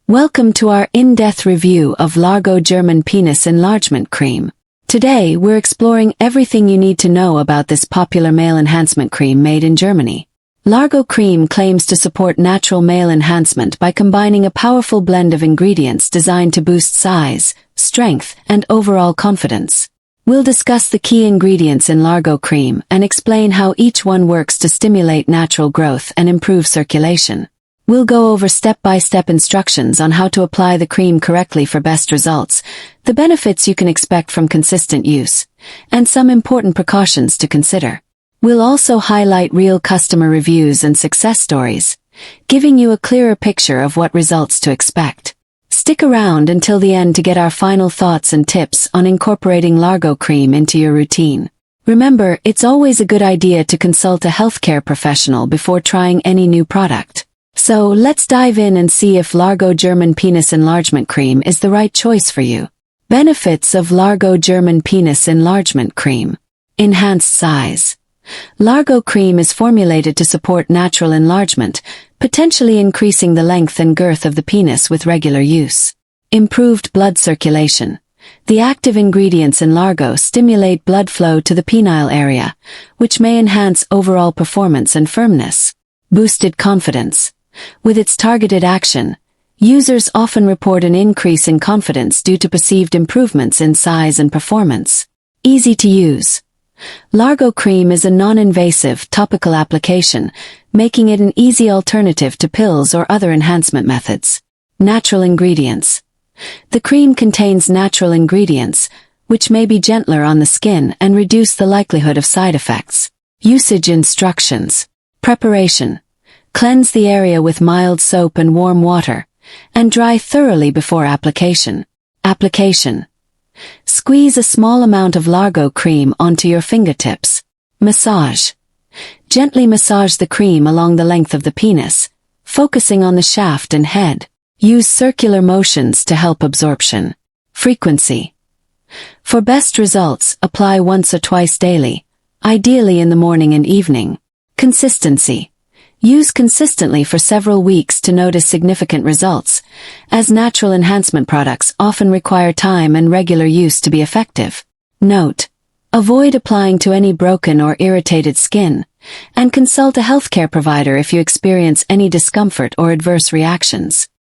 Welcome to our in-depth review of Largo German Penis Enlargement Cream. Today, we're exploring everything you need to know about this popular male enhancement cream made in Germany. Largo Cream claims to support natural male enhancement by combining a powerful blend of ingredients designed to boost size, strength, and overall confidence. We'll discuss the key ingredients in Largo Cream and explain how each one works to stimulate natural growth and improve circulation. We'll go over step-by-step instructions on how to apply the cream correctly for best results, the benefits you can expect from consistent use, and some important precautions to consider. We'll also highlight real customer reviews and success stories, giving you a clearer picture of what results to expect. Stick around until the end to get our final thoughts and tips on incorporating Largo Cream into your routine. Remember, it's always a good idea to consult a healthcare professional before trying any new product. So let's dive in and see if Largo German Penis Enlargement Cream is the right choice for you. Benefits of Largo German Penis Enlargement Cream. Enhanced size. Largo Cream is formulated to support natural enlargement, potentially increasing the length and girth of the penis with regular use. Improved blood circulation. The active ingredients in Largo stimulate blood flow to the penile area, which may enhance overall performance and firmness. Boosted confidence. With its targeted action, users often report an increase in confidence due to perceived improvements in size and performance. Easy to use. Largo Cream is a non-invasive, topical application, making it an easy alternative to pills or other enhancement methods. Natural ingredients. The cream contains natural ingredients, which may be gentler on the skin and reduce the likelihood of side effects. Usage instructions. Preparation. Cleanse the area with mild soap and warm water, and dry thoroughly before application. Application. Squeeze a small amount of Largo Cream onto your fingertips. Massage. Gently massage the cream along the length of the penis, focusing on the shaft and head. Use circular motions to help absorption. Frequency. For best results, apply once or twice daily, ideally in the morning and evening. Consistency. Use consistently for several weeks to notice significant results, as natural enhancement products often require time and regular use to be effective. Note: avoid applying to any broken or irritated skin, and consult a healthcare provider if you experience any discomfort or adverse reactions.